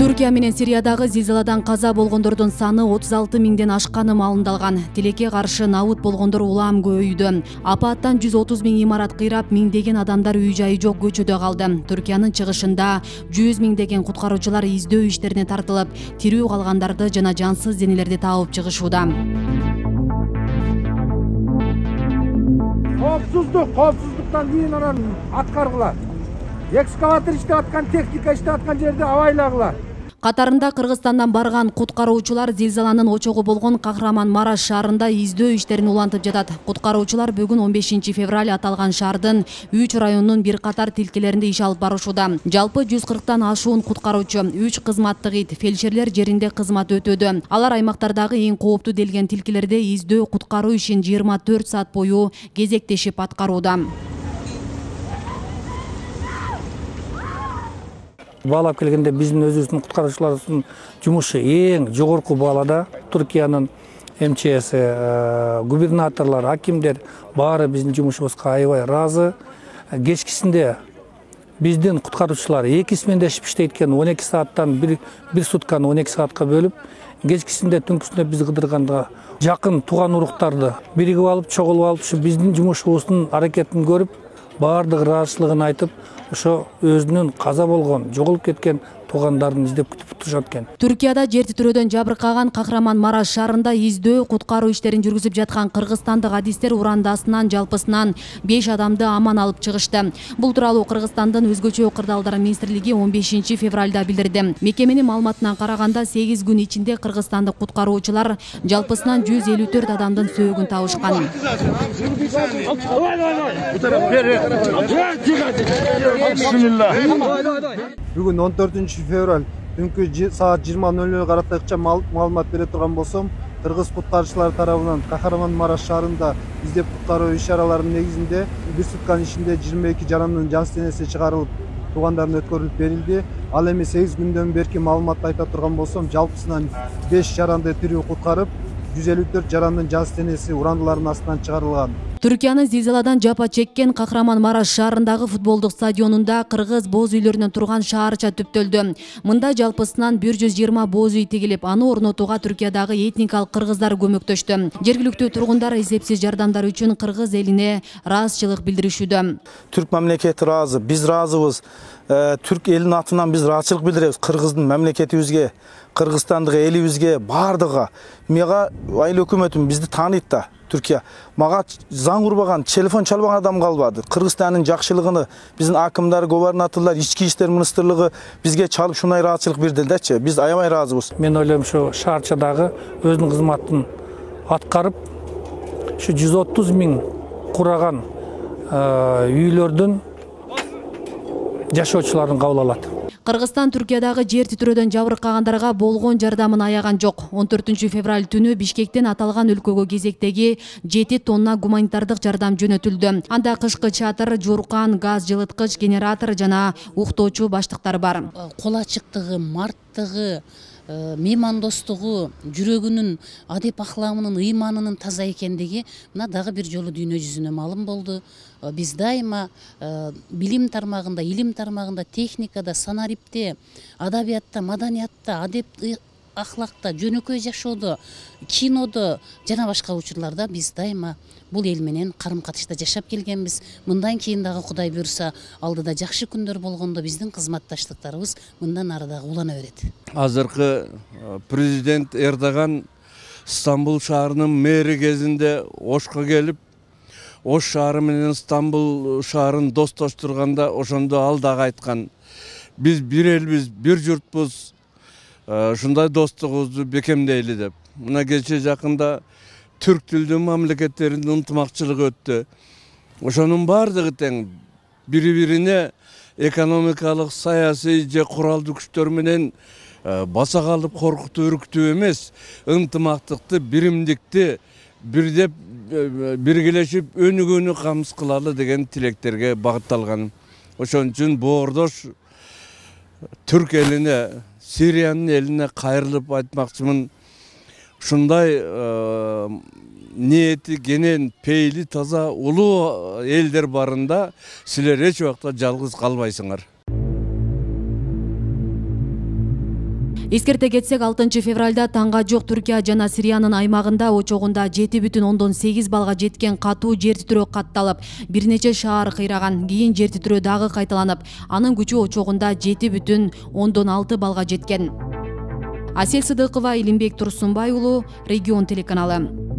Түркия менен Сириядагы зилзаладан каза болгондордун саны 36 миңден ашканы маалымдалган. Тилекке каршы набыт болгондор улам көбөйдү. Апаттан 130 миң имарат кыйрап, миңдеген адамдар үй-жайы жок көчөдө калды. Түркиянын чыгышында 100 миңдеген куткаруучулар издөө иштерине тартылып, тирүү калгандарды жана жансыз денелерди таап чыгышууда. Коопсуздуктан кийин анан аткаргыла. Экскаватор иштеп аткан, техника иштеп аткан жерде абайлагыла. Катарында Кыргызстандан барган куткаруучулар зилзаланын очогу болгон Кахраман-Мараш шаарында издөө иштерин улантып жатат. Куткаруучулар бүгүн 15 февраль аталган шаардын 3 районунун бир катар тилкелеринде иш алып барышууда. Жалпы 140тан ашуун куткаруучу, 3 кызматтык ит, фельдшерлер жеринде кызмат өтөдү. Алар аймактардагы эң кооптуу делген тилкелерде издөө куткаруу ишин 24 саат бою кезектешип аткарууда. Баалап келгенде биздин өзүбүздүн куткаруучулардын жумушу эң жогорку баалада. Түркиянын МЧС, губернаторлор, акимдер баары биздин жумушубузга аябай ыраазы. Кечкисинде биздин куткаруучулар 2 смендешип иштейт экен, 12 сааттан бир сутканы 12 саатка бөлүп, кечкисинде түнкүсүндө биз кыдырганда жакын тууган уруктарды биригип алып, чогулуп алып, ушу биздин жумушубуздун аракетин көрүп, баардык ыраазычылыгын айтып, ошо өзүнүн каза болгон, жоголуп кеткен туугандарын издеп күтүп турушат экен. Түркияда жер титирөөдөн жабыркаган Кахраман-Мараш шаарында издөө куткаруу иштерин жүргүзүп жаткан кыргызстандык адистер урандасынан жалпысынан 5 адамды аман алып чыгышты. Бул тууралуу Кыргызстандын өзгөчө кырдаалдар министрлиги 15 февралда билдирди. Мекеменин маалыматына караганда 8 күн ичинде кыргызстандык куткаруучулар жалпысынан 154 адамдын сөөгүн табышкан. Бүгүн 14 февраль түнкү саат 20:00 каратайыкча маалымат бере турган болсом, кыргыз куткаруучулар тарабынан Кахраман-Мараш шаарында издеп куткаруу иш-чараларынын негизинде бир сутканын ичинде 22 жарандын жансыз денеси чыгарылып, туугандарына өткөрүлүп берилди. Ал эми 8 күндөн берки маалыматты айта турган болсом, жалпысынан 5 жаранды тирүү куткарып, 154 жарандын жансыз денеси урандылардын астынан чыгарылган. Түркиянын зилзаладан жапа чеккен Кахраман-Мараш шаарындагы футболдук стадионунда кыргыз боз үйлөрүнөн турган шаарча түптөлдү. Мында жалпысынан 120 боз үй тигилип, аны орнотууга Түркиядагы этникалык кыргыздар көмөктөштү. Жергиликтүү тургундар эсепсиз жардамдар үчүн кыргыз элине ыраазычылык билдиришүүдө. Түрк мамлекети ыраазы, биз ыраазыбыз. Түрк элинин атынан биз ыраазычылык билдиребиз кыргыздын мамлекетибизге, Кыргызстандык элибизге, бардыгы. Мага айыл өкмөтүм бизди тааныйт да. Түркия. Мага заң урбаган, телефон чалбаган адам калбады. Кыргызстандын жакшылыгын биздин акимдар, губернаторлор, ички иштер министрлиги бизге чалып шундай ыраазычылык бердилдечи. Биз аябай ыраазыбыз. Мен ойлойм, ушу шаарчадагы өзүнүн кызматын аткарып, ушу 130 миң кураган үйлөрдүн жашоочуларын кабыл алат. Кыргызстан Түркиядагы жер титирөөдөн жабыркагандарга болгон жардамын аяган жок. 14 февраль түнү Бишкектен аталган өлкөгө кезектеги 7 тонна гуманитардык жардам жөнөтүлдү. Анда кышкы чатыр, жууркан, газ жылыткыч, генератор жана уктоочу баштыктар бар. Кол ачыктыгы, марттыгы, меймандостугу, жүрөгүнүн адеп ахлагынын, ыйманынын таза экендиги мына дагы бир жолу дүйнө жүзүнө маалым болду. Биз дайыма билим тармагында, илим тармагында, техникада, санарипте, адабиятта, маданиятта, адеп ахлакта, жөнөкөй жашоодо, кинодо жана башка учурларда биз дайыма бул эл менен карым-катышта жашап келгенбиз. Мындан кийин дагы Кудай буйрса, алдыда жакшы күндөр болгондо биздин кызматташтыктарыбыз мындан ары дагы улана берет. Азыркы президент Эрдоган Стамбул шаарынын мэри кезинде Ошко келип, Ош шаары менен Стамбул шаарын достоштурганда ошондо ал дагы айткан: биз бир элбиз, бир журтпуз, ушундай достугубузду бекемдейли деп. Мына кече жакында түрк тилдүү мамлекеттеринин ынтымакчылыгы өттү. Ошонун бардыгы тең бири-бирине экономикалык, саясий же куралдуу күчтөр менен баса калып коркутуу, үркүтүү эмес, ынтымактыкты, биримдикти бирдеп биргелешип өнүгүүнү камсыз кылалы деген тилектерге багытталган. Ошон үчүн боордош түрк элине, Сириянын элине кайрылып айтмакчымын: ушундай ниети кенен, пейли таза, улуу элдер барында силер эч убакта жалгыз калбайсыңар. Эскерте кетсек, 6 февралда таңга жок Түркия жана Сириянын аймагында очогунда 7,8 балга жеткен катуу жер титирөө катталып, бир нече шаар кыйраган. Кийин жер титирөө дагы кайталанып, анын күчү очогунда 7,6 балга жеткен. Асель Сыдыкова, Илимбек Турсунбай уулу, Регион телеканалы.